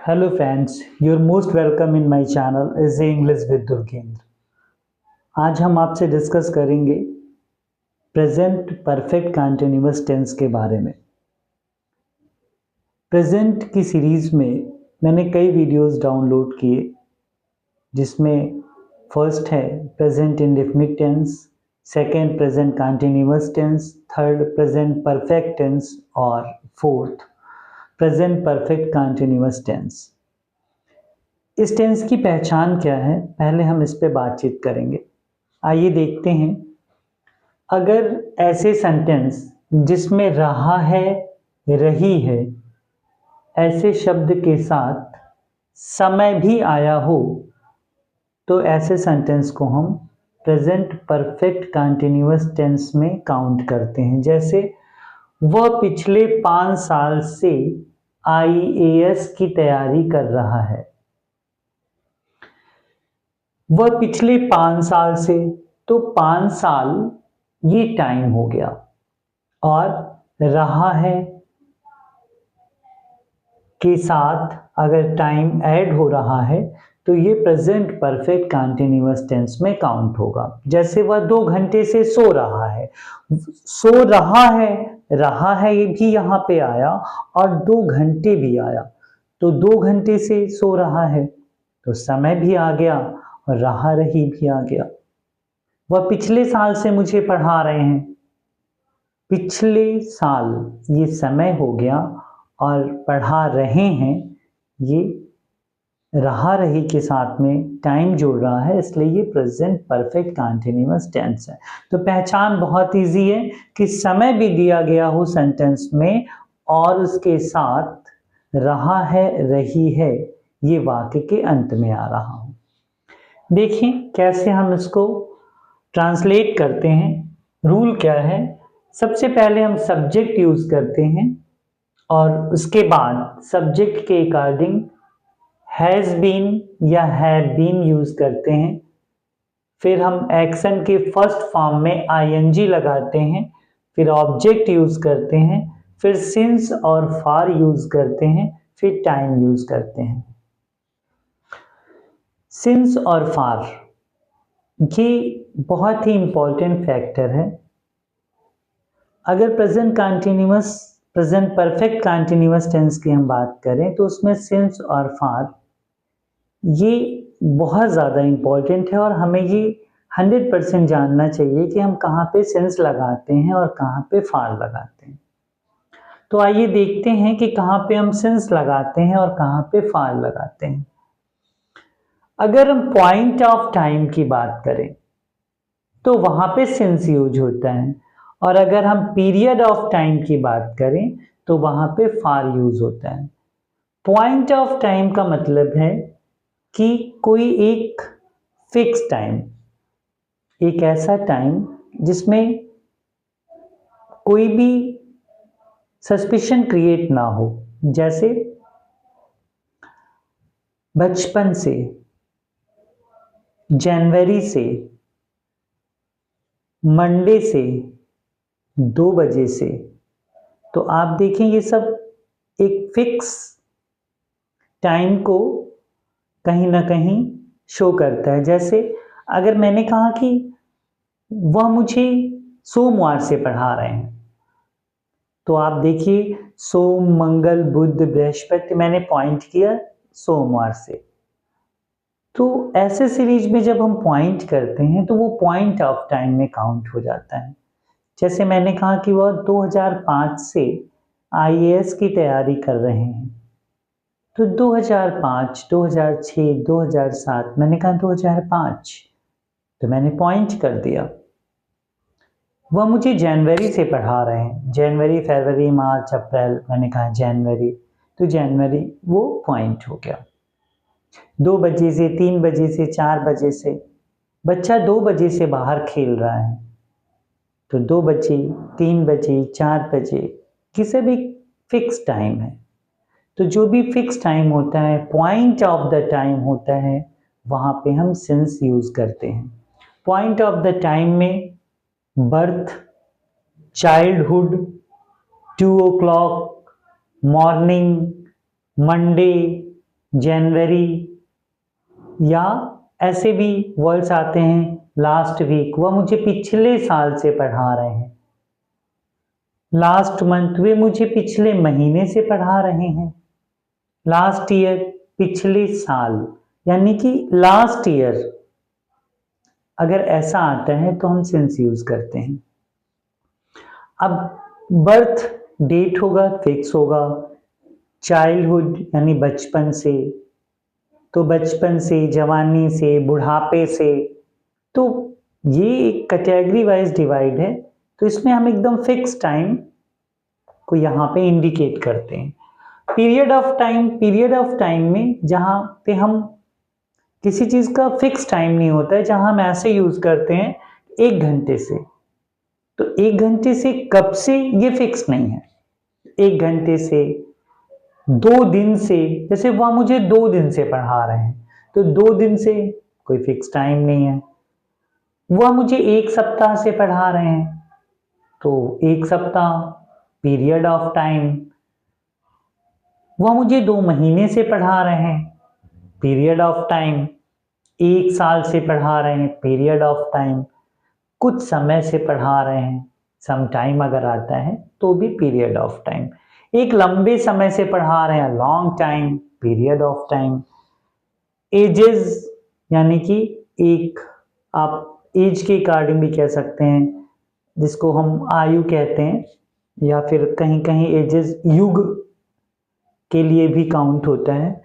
Hello friends, you're most welcome in my channel is English with दुर्गेंद्र। आज हम आपसे discuss करेंगे प्रेजेंट परफेक्ट कंटिन्यूअस टेंस के बारे में। प्रेजेंट की सीरीज में मैंने कई वीडियोस डाउनलोड किए, जिसमें फर्स्ट है present indefinite tense, second present continuous tense, third present perfect tense और fourth present perfect continuous tense. इस टेंस की पहचान क्या है, पहले हम इस पे बातचीत करेंगे। आइए देखते हैं। अगर ऐसे सेंटेंस जिसमें रहा है, रही है, ऐसे शब्द के साथ समय भी आया हो, तो ऐसे सेंटेंस को हम प्रेजेंट परफेक्ट कंटिन्यूअस टेंस में काउंट करते हैं। जैसे वह पिछले 5 साल से IAS की तैयारी कर रहा है। वह पिछले 5 साल से, तो 5 साल ये टाइम हो गया, और रहा है के साथ अगर टाइम ऐड हो रहा है तो ये प्रेजेंट परफेक्ट कंटिन्यूअस टेंस में काउंट होगा। जैसे वह 2 घंटे से सो रहा है, सो रहा है ये भी यहाँ पे आया और 2 घंटे भी आया, तो 2 घंटे से सो रहा है तो समय भी आ गया और रहा रही भी आ गया। वह पिछले साल से मुझे पढ़ा रहे हैं, पिछले साल ये समय हो गया और पढ़ा रहे हैं ये रहा रही के साथ में टाइम जोड़ रहा है, इसलिए ये प्रेजेंट परफेक्ट कंटिन्यूअस टेंस है। तो पहचान बहुत इजी है कि समय भी दिया गया हो सेंटेंस में और उसके साथ रहा है, रही है, ये वाक्य के अंत में आ रहा हो। देखिए कैसे हम इसको ट्रांसलेट करते हैं। रूल क्या है, सबसे पहले हम सब्जेक्ट यूज करते हैं और उसके बाद सब्जेक्ट के अकॉर्डिंग हैज बीन या हैव बीन यूज करते हैं। फिर हम एक्शन के फर्स्ट फॉर्म में ING लगाते हैं, फिर ऑब्जेक्ट यूज करते हैं, फिर सिंस और फॉर यूज करते हैं, फिर टाइम यूज करते हैं। सिंस और फॉर ये बहुत ही इंपॉर्टेंट फैक्टर है। अगर प्रेजेंट परफेक्ट कंटिन्यूअस टेंस की हम बात करें तो उसमें सिंस और फॉर ये बहुत ज़्यादा इंपॉर्टेंट है और हमें ये 100% जानना चाहिए कि हम कहाँ पे सिंस लगाते हैं और कहाँ पे फॉर लगाते हैं। तो आइए देखते हैं कि कहाँ पे हम सिंस लगाते हैं और कहाँ पे फॉर लगाते हैं। अगर हम पॉइंट ऑफ टाइम की बात करें तो वहां पे सिंस यूज होता है, और अगर हम पीरियड ऑफ टाइम की बात करें तो वहां पे फॉर यूज होता है। पॉइंट ऑफ टाइम का मतलब है कि कोई एक फिक्स टाइम, एक ऐसा टाइम जिसमें कोई भी सस्पिशन क्रिएट ना हो। जैसे बचपन से, जनवरी से, मंडे से, 2 बजे से, तो आप देखें ये सब एक फिक्स टाइम को कहीं ना कहीं शो करता है। जैसे अगर मैंने कहा कि वह मुझे सोमवार से पढ़ा रहे हैं, तो आप देखिए सोम, मंगल, बुध, बृहस्पति, मैंने पॉइंट किया सोमवार से। तो ऐसे सीरीज में जब हम पॉइंट करते हैं तो वो पॉइंट ऑफ टाइम में काउंट हो जाता है। जैसे मैंने कहा कि वह 2005 से IAS की तैयारी कर रहे हैं, तो 2005, 2006, 2007, मैंने कहा 2005, तो मैंने पॉइंट कर दिया। वह मुझे जनवरी से पढ़ा रहे हैं, जनवरी, फरवरी, मार्च, अप्रैल, मैंने कहा जनवरी, तो जनवरी वो पॉइंट हो गया। 2 बजे से, 3 बजे से, 4 बजे से, बच्चा 2 बजे से बाहर खेल रहा है, तो 2 बजे, 3 बजे, 4 बजे, किसी भी फिक्स टाइम है। तो जो भी फिक्स टाइम होता है, पॉइंट ऑफ द टाइम होता है, वहां पे हम सिंस यूज करते हैं। पॉइंट ऑफ द टाइम में birth, childhood, 2 o'clock, morning, Monday, January, या ऐसे भी वर्ड्स आते हैं लास्ट वीक, वह मुझे पिछले साल से पढ़ा रहे हैं। लास्ट मंथ, वे मुझे पिछले महीने से पढ़ा रहे हैं। लास्ट ईयर, पिछले साल, यानी कि लास्ट ईयर अगर ऐसा आता है तो हम सिंस यूज करते हैं। अब बर्थ डेट होगा, फिक्स होगा। चाइल्डहुड यानी बचपन से, तो बचपन से, जवानी से, बुढ़ापे से, तो ये एक कैटेगरी वाइज डिवाइड है। तो इसमें हम एकदम फिक्स टाइम को यहाँ पे इंडिकेट करते हैं। पीरियड ऑफ टाइम में जहाँ पे हम किसी चीज का फिक्स टाइम नहीं होता है, जहाँ हम ऐसे यूज करते हैं 1 घंटे से। तो 1 घंटे से कब से ये फिक्स नहीं है। 1 घंटे से, 2 दिन से, जैसे वह मुझे 2 दिन से पढ़ा रहे हैं, तो 2 दिन से कोई फिक्स टाइम नहीं है। वह मुझे 1 सप्ताह से पढ़ा रहे हैं, तो 1 सप्ताह, पीरियड ऑफ टाइम। वह मुझे 2 महीने से पढ़ा रहे हैं, पीरियड ऑफ टाइम। 1 साल से पढ़ा रहे हैं, पीरियड ऑफ टाइम। कुछ समय से पढ़ा रहे हैं, सम टाइम अगर आता है तो भी पीरियड ऑफ टाइम। एक लंबे समय से पढ़ा रहे हैं, long time, period of time. Ages, यानी कि एक आप एज के अकॉर्डिंग भी कह सकते हैं, जिसको हम आयु कहते हैं, या फिर कहीं कहीं एजेस युग के लिए भी काउंट होता है।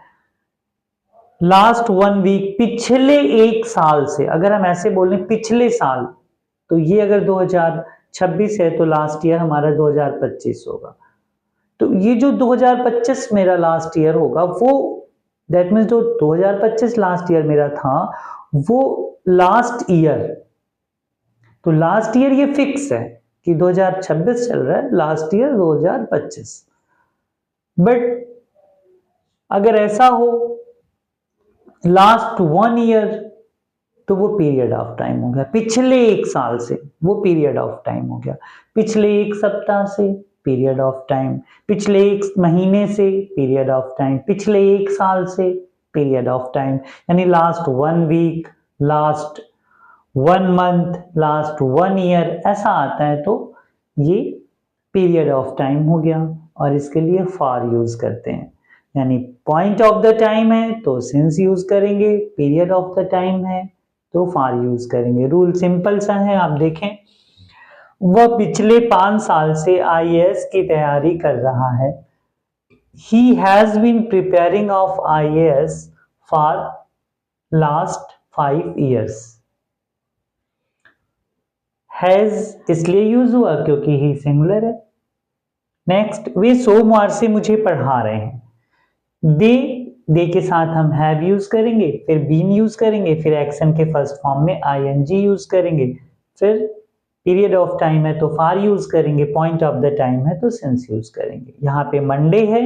लास्ट 1 वीक, पिछले 1 साल से, अगर हम ऐसे बोलें पिछले साल, तो ये अगर 2026 है तो लास्ट ईयर हमारा 2025 होगा। तो ये जो 2025 मेरा लास्ट ईयर होगा, वो दैट मीन्स जो 2025 लास्ट ईयर मेरा था, वो लास्ट ईयर, तो लास्ट ईयर ये फिक्स है कि 2026 चल रहा है, लास्ट ईयर 2025। बट अगर ऐसा हो लास्ट 1 ईयर, तो वो पीरियड ऑफ टाइम हो गया। पिछले 1 साल से, वो पीरियड ऑफ टाइम हो गया। पिछले 1 सप्ताह से, पीरियड ऑफ टाइम। पिछले 1 महीने से, पीरियड ऑफ टाइम। पिछले 1 साल से, पीरियड ऑफ टाइम। यानी last 1 week, last 1 month, last 1 year, ऐसा आता है तो ये पीरियड ऑफ टाइम हो गया। और इसके लिए फॉर यूज करते हैं, यानी पॉइंट ऑफ द टाइम है तो सिंस यूज करेंगे, पीरियड ऑफ द टाइम है तो फॉर यूज करेंगे। रूल सिंपल सा है, आप देखें। वह पिछले 5 साल से आईएएस की तैयारी कर रहा है। He has been preparing of IAS for last 5 years. Has इसलिए यूज हुआ क्योंकि ही सिंगुलर है। नेक्स्ट, वे सोमवार से मुझे पढ़ा रहे हैं। दे के साथ हम हैव यूज करेंगे, फिर बीन यूज करेंगे, फिर एक्शन के फर्स्ट फॉर्म में आईएनजी यूज करेंगे, फिर पीरियड ऑफ टाइम है तो फॉर यूज करेंगे, पॉइंट ऑफ द टाइम है तो सिंस यूज करेंगे। यहाँ पे मंडे है,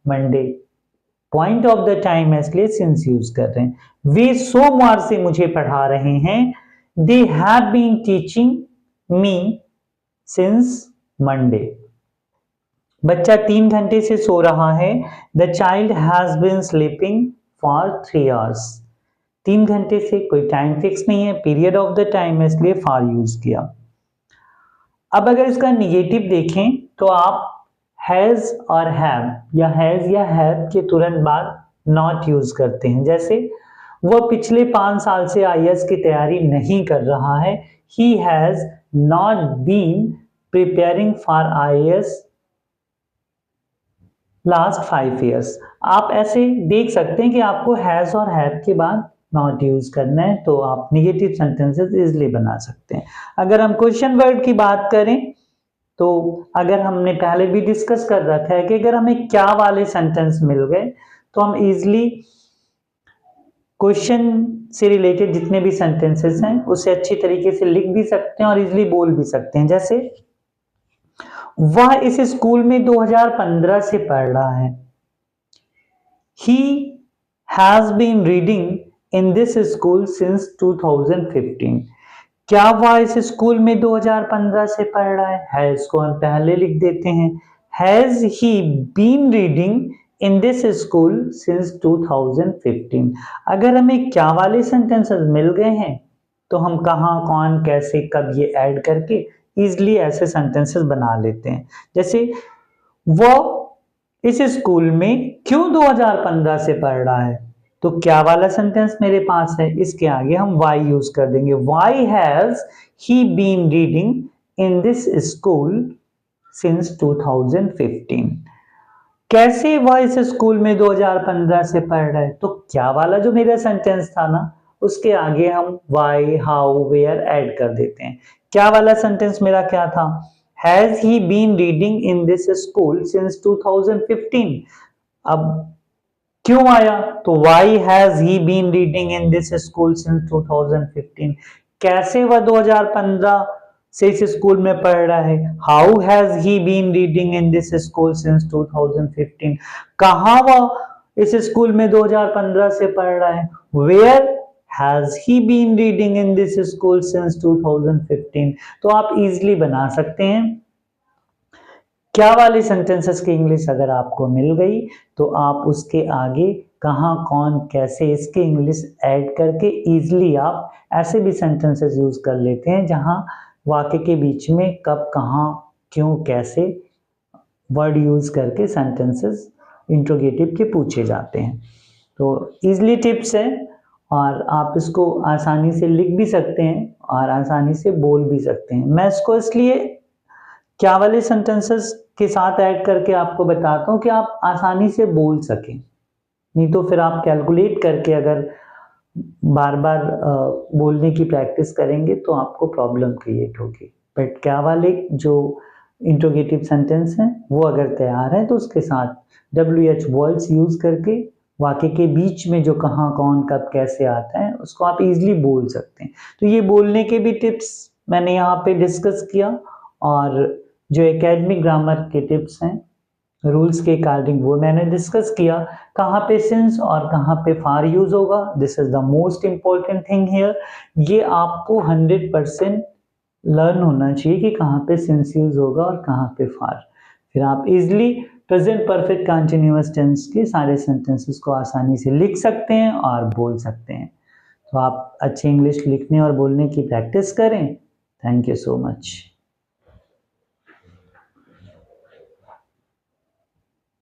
Monday point of the time है इसलिए सिंस यूज कर रहे हैं। वे सोमवार से मुझे पढ़ा रहे हैं। They have been teaching me since Monday. बच्चा 3 घंटे से सो रहा है। The child has been sleeping for 3 hours. 3 घंटे से, कोई टाइम फिक्स नहीं है, पीरियड ऑफ द टाइम है इसलिए फॉर यूज किया। अब अगर इसका निगेटिव देखें तो आप हैज और हैव या हैव के तुरंत बाद नॉट यूज करते हैं। जैसे वह पिछले 5 साल से आईएएस की तैयारी नहीं कर रहा है। He has not been preparing for IAS last 5 years. आप ऐसे देख सकते हैं कि आपको हैज और हैव के बाद नॉट यूज करना है, तो आप निगेटिव सेंटेंसेस इजिली बना सकते हैं। अगर हम क्वेश्चन वर्ड की बात करें तो अगर हमने पहले भी डिस्कस कर रखा है कि अगर हमें क्या वाले सेंटेंस मिल गए तो हम इजिली क्वेश्चन से रिलेटेड जितने भी सेंटेंसेस हैं उसे अच्छी तरीके से लिख भी सकते हैं और इजिली बोल भी सकते हैं। जैसे वह इस स्कूल में 2015 से पढ़ रहा है। He has been reading in this school since 2015. क्या वह इस स्कूल में 2015 से पढ़ रहा है? इसको हम पहले लिख देते हैं। Has he been reading in this school since 2015। अगर हमें क्या वाले सेंटेंसेस मिल गए हैं तो हम कहाँ, कौन, कैसे, कब ये ऐड करके इजिली ऐसे सेंटेंसेस बना लेते हैं। जैसे वो इस स्कूल में क्यों 2015 से पढ़ रहा है, तो क्या वाला सेंटेंस मेरे पास है, इसके आगे हम वाई यूज कर देंगे। Why has he been reading in this school since 2015। कैसे वह इस स्कूल में 2015 से पढ़ रहा है, तो क्या वाला जो मेरा सेंटेंस था ना, उसके आगे हम वाई, हाउ, वेयर ऐड कर देते हैं। क्या वाला सेंटेंस मेरा क्या था, has he been reading in this school since 2015। अब क्यों आया, तो why has he been reading in this school since 2015। कैसे वह 2015 से इस स्कूल में पढ़ रहा है, how has he been reading in this school since 2015। कहां वह इस स्कूल में 2015 से पढ़ रहा है, where has he been reading in this school since 2015। तो आप इजिली बना सकते हैं। क्या वाले सेंटेंसेस की इंग्लिश अगर आपको मिल गई तो आप उसके आगे कहाँ, कौन, कैसे, इसके इंग्लिश ऐड करके इजिली आप ऐसे भी सेंटेंसेस यूज कर लेते हैं जहां वाक्य के बीच में कब, कहाँ, क्यों, कैसे वर्ड यूज करके सेंटेंसेस इंट्रोगेटिव के पूछे जाते हैं। तो इजिली टिप्स है और आप इसको आसानी से लिख भी सकते हैं और आसानी से बोल भी सकते हैं। मैं इसको इसलिए क्या वाले सेंटेंसेस के साथ ऐड करके आपको बताता हूँ कि आप आसानी से बोल सकें, नहीं तो फिर आप कैलकुलेट करके अगर बार बार बोलने की प्रैक्टिस करेंगे तो आपको प्रॉब्लम क्रिएट होगी। बट क्या वाले जो इंट्रोगेटिव सेंटेंस हैं वो अगर तैयार है तो उसके साथ WH वर्ड्स यूज करके वाक्य के बीच में जो कहाँ, कौन, कब, कैसे आता है उसको आप इजीली बोल सकते हैं। तो ये बोलने के भी टिप्स मैंने यहाँ पे डिस्कस किया और जो एकेडमिक ग्रामर के टिप्स हैं रूल्स के अकॉर्डिंग वो मैंने डिस्कस किया। कहाँ पे सिंस और कहाँ पे फार यूज होगा, this is the most important thing here. ये आपको 100% लर्न होना चाहिए कि कहाँ पे सिंस यूज होगा और कहाँ पे फार। फिर आप easily present perfect continuous tense के सारे सेंटेंसेस को आसानी से लिख सकते हैं और बोल सकते हैं। तो आप अच्छी इंग्लिश लिखने और बोलने की प्रैक्टिस करें। Thank you so much.